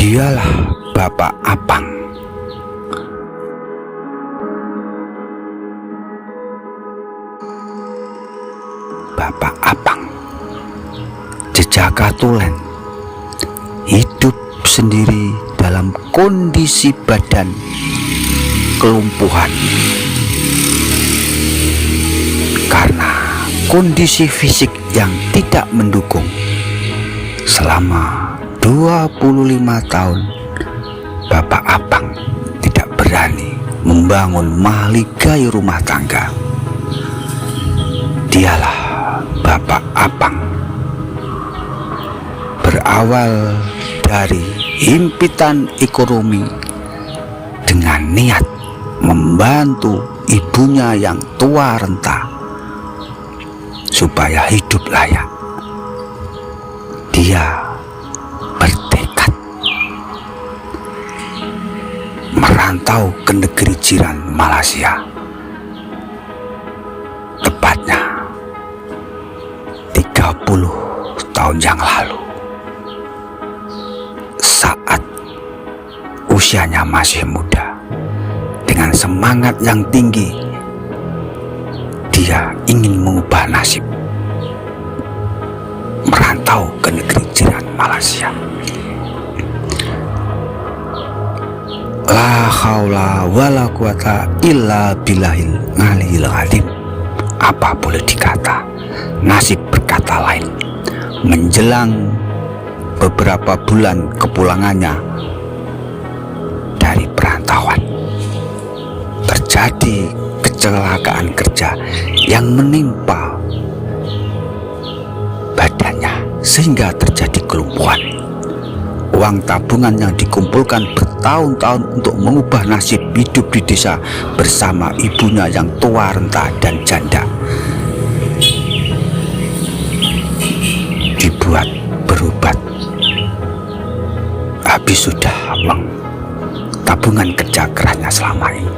Dialah Bapak Apang. Bapak Apang jejaka tulen, hidup sendiri dalam kondisi badan kelumpuhan karena kondisi fisik yang tidak mendukung. Selama 25 tahun Bapak Apang tidak berani membangun mahligai rumah tangga. Dialah Bapak Apang. Berawal dari himpitan ekonomi dengan niat membantu ibunya yang tua renta supaya hidup layak, dia bertekad merantau ke negeri jiran Malaysia. Tepatnya 30 tahun yang lalu, saat usianya masih muda. Dengan semangat yang tinggi, dia ingin mengubah nasib, merantau ke negeri jiran Malaysia. La haula wala quwata illa billahil aliyil azim. Apa boleh dikata, nasib berkata lain. Menjelang beberapa bulan kepulangannya dari perantauan, terjadi kecelakaan kerja yang menimpa badannya sehingga terjadi kelumpuhan. Uang tabungan yang dikumpulkan bertahun-tahun untuk mengubah nasib hidup di desa bersama ibunya yang tua renta dan janda dibuat berobat. Habis sudah uang tabungan kerja kerasnya selama ini.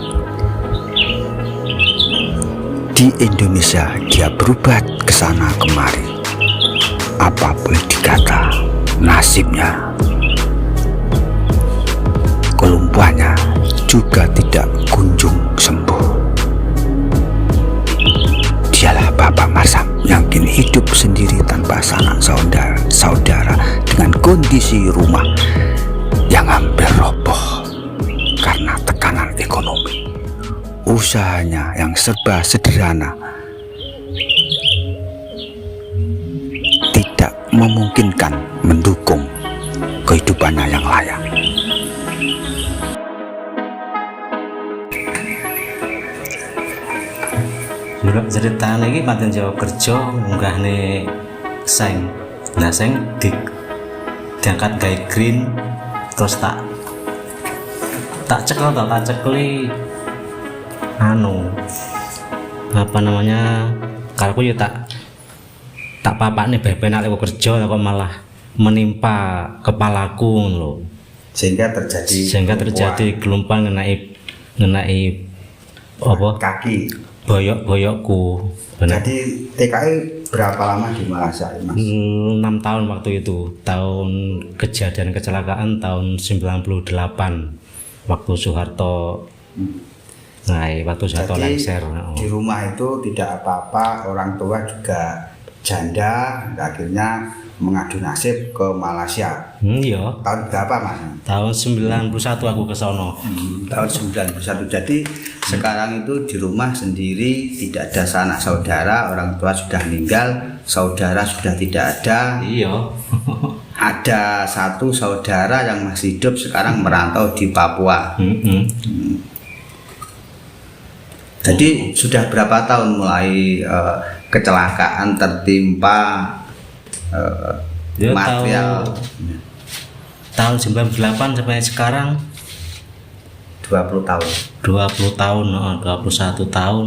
Di Indonesia dia berobat ke sana kemari. Apa boleh dikata, nasibnya, kelumpuhannya juga tidak kunjung sembuh. Dialah Bapak Marsam yang kini hidup sendiri tanpa sanak saudara dengan kondisi rumah yang hampir roboh karena tekanan ekonomi. Usahanya yang serba sederhana tidak memungkinkan mendukung kehidupannya yang layak. Dulu cerita lagi paten Jawa kerja munggah nih seng, nah seng diangkat gawe green terus tak cekli apa namanya, kalau aku ya tak papak nih bebenak aku kerja kok malah menimpa kepalaku loh, sehingga terjadi kelumpuhan ngenai apa kaki boyokku. Jadi TKI berapa lama di Malaysia, Mas? 6 tahun waktu itu. Tahun kejadian kecelakaan tahun 98 waktu Soeharto. Waktu Soeharto lengser. Di rumah itu tidak apa-apa, orang tua juga janda, akhirnya mengadu nasib ke Malaysia. Iya. Tahun berapa, Mas? Tahun 91 aku ke sono. Tahun 91. Jadi sekarang itu di rumah sendiri, tidak ada sanak saudara, orang tua sudah meninggal, saudara sudah tidak ada. Iya. Ada satu saudara yang masih hidup sekarang merantau di Papua. Jadi sudah berapa tahun mulai kecelakaan tertimpa material? Tahun 98 sampai sekarang 20 tahun. 21 tahun.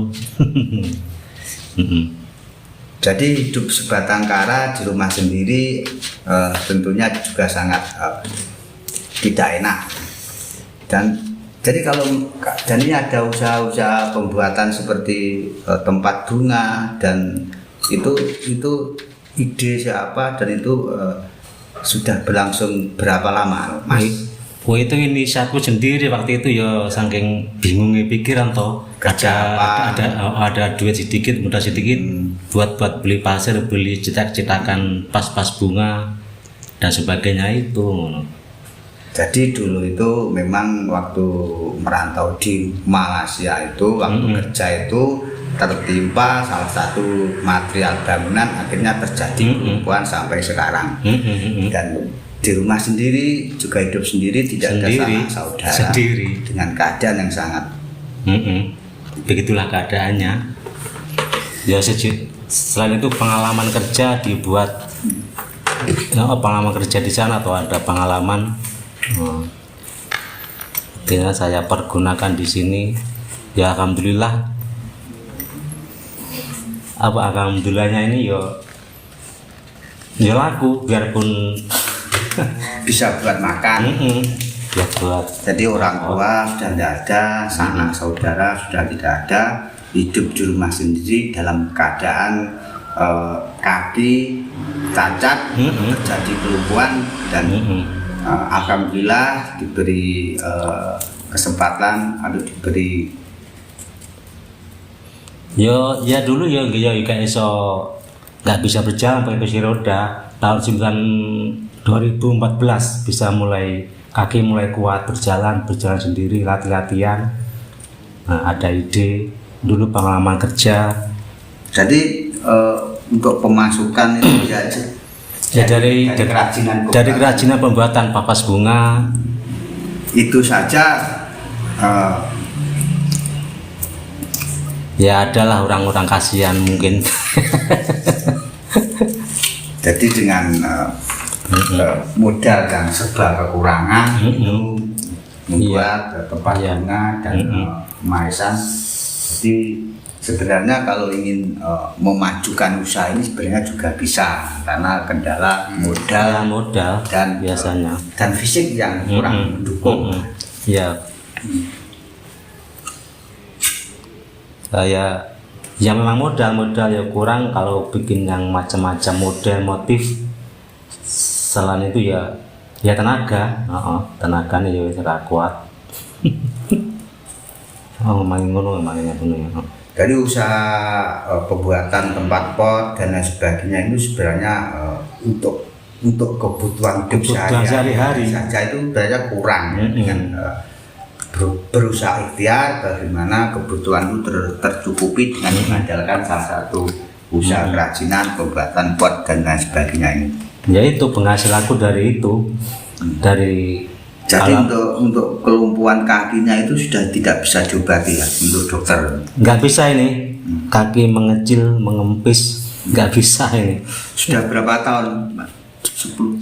Jadi hidup sebatang kara di rumah sendiri tentunya juga sangat tidak enak. Dan jadi ini ada usaha-usaha pembuatan seperti tempat bunga, dan itu ide siapa, dan itu sudah berlangsung berapa lama, Mas? Oh itu inisiatifku sendiri waktu itu ya saking bingungnya pikiran toh ada duit sedikit modal sedikit buat beli pasir, beli cetak-cetakan pas-pas bunga dan sebagainya itu. Jadi dulu itu memang waktu merantau di Malaysia itu waktu kerja itu tertimpa salah satu material bangunan, akhirnya terjadi kelumpuhan sampai sekarang. Dan di rumah sendiri juga hidup sendiri, tidak ada sanak saudara sendiri dengan keadaan yang sangat begitulah keadaannya ya. Selain itu pengalaman kerja dibuat pengalaman kerja di sana atau ada pengalaman dengan saya pergunakan di sini ya. Alhamdulillah alhamdulillahnya ini ya laku biarpun bisa buat makan. Ya buat. Jadi orang tua sudah tidak ada, sanak saudara sudah tidak ada, hidup di rumah sendiri dalam keadaan kaki cacat, terjadi kelumpuhan dan alhamdulillah diberi kesempatan atau diberi ya dulu ya kayak iso nggak bisa berjalan pakai kursi roda. Tahun 2014 bisa kaki mulai kuat berjalan sendiri, latihan. Nah, ada ide dulu pengalaman kerja. Jadi untuk pemasukan itu ya dari kerajinan pembuatan papas bunga itu saja. Ya adalah orang-orang kasihan mungkin. Jadi dengan modal dan serba kekurangan itu membuat tempat bunga dan maesan. Jadi sebenarnya kalau ingin memajukan usaha ini sebenarnya juga bisa, karena kendala modal dan biasanya dan fisik yang kurang mendukung. Ya. Ya memang modal ya kurang kalau bikin yang macam-macam model motif. Selain itu ya tenaganya ya ora kuat. ngomongin ya. Dari usaha pembuatan tempat pot dan lain sebagainya itu sebenarnya untuk kebutuhan sehari-hari saja itu sebenarnya kurang dengan berusaha ikhtiar bagaimana kebutuhan itu tercukupi dengan mengandalkan salah satu usaha kerajinan pembuatan pot dan lain sebagainya ini. Ya itu penghasilanku dari itu dari. Jadi untuk kelumpuhan kakinya itu sudah tidak bisa diobati ya untuk dokter. Nggak bisa ini kaki mengecil mengempis nggak bisa ini. Sudah berapa tahun, Pak? 10.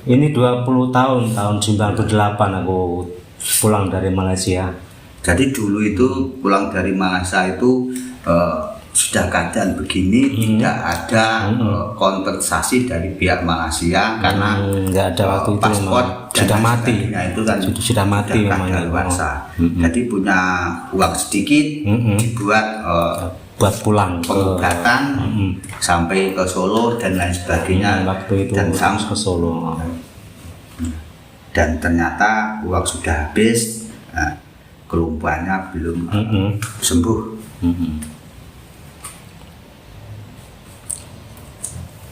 Ini 20 tahun 98 aku pulang dari Malaysia. Jadi dulu itu pulang dari Malaysia itu sudah keadaan begini, tidak ada kompensasi dari pihak Malaysia karena nggak ada waktu itu paspor sudah mati. Itu kan sudah mati memang. Jadi punya uang sedikit dibuat buat pulang pengobatan sampai ke Solo dan lain sebagainya. Waktu itu dan ke Solo. Dan ternyata uang sudah habis, kelumpuhannya belum sembuh.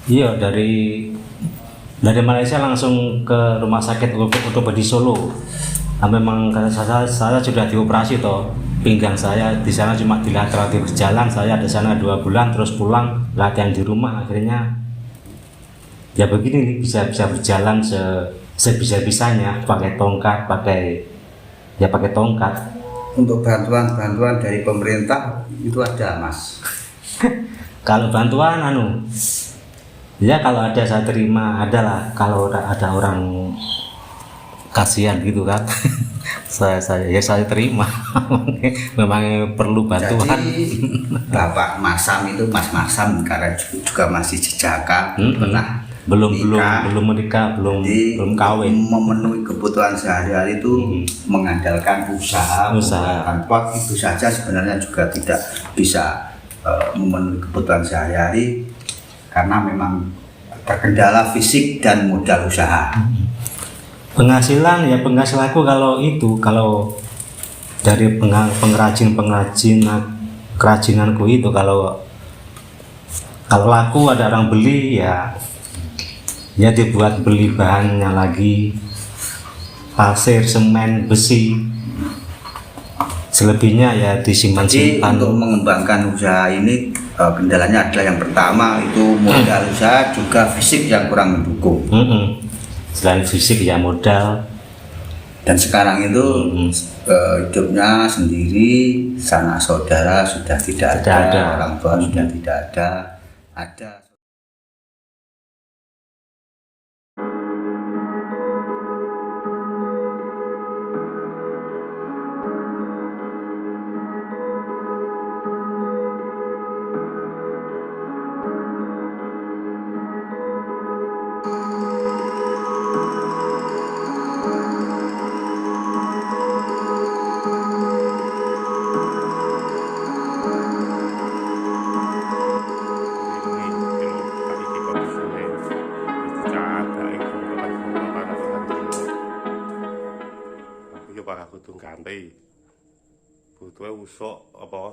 Iya dari Malaysia langsung ke rumah sakit ortopedi Solo. Nah, memang saya sudah dioperasi toh pinggang saya di sana cuma dilatih berjalan. Saya di sana 2 bulan terus pulang latihan di rumah, akhirnya ya begini bisa berjalan sebisa-bisanya pakai tongkat. Untuk bantuan dari pemerintah itu ada, Mas? Kalau bantuan ya kalau ada saya terima, adalah kalau ada orang kasihan gitu kan. saya terima. Memang perlu bantuan. Jadi Bapak Masam itu Mas Masam karena juga masih jejaka, belum menikah, belum kawin. Memenuhi kebutuhan sehari-hari itu mengandalkan usaha. Pot itu saja sebenarnya juga tidak bisa memenuhi kebutuhan sehari-hari karena memang terkendala fisik dan modal usaha. Penghasilan ya penghasilanku kalau dari kerajinanku itu kalau laku ada orang beli ya dibuat beli bahannya lagi, pasir, semen, besi, selebihnya ya disimpan-simpan. Untuk mengembangkan usaha ini kendalanya adalah yang pertama itu modal usaha, juga fisik yang kurang mendukung. Selain fisik ya modal. Dan sekarang itu hidupnya sendiri, sanak saudara sudah tidak ada, orang tua sudah tidak ada. Kudu ganti butuhnya usuk apa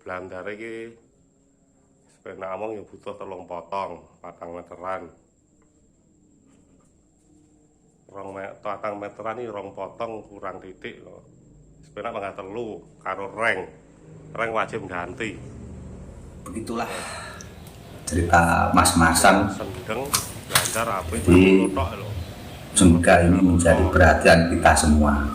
blandare iki sepena among ya butuh 3 potong 4 meteran 4 meteran ini 2 potong kurang titik loh. Sepena mangga 3 karo reng wajib ganti. Begitulah cerita Mas Masam. Sendeng blandar apik Semoga ini menjadi perhatian kita semua.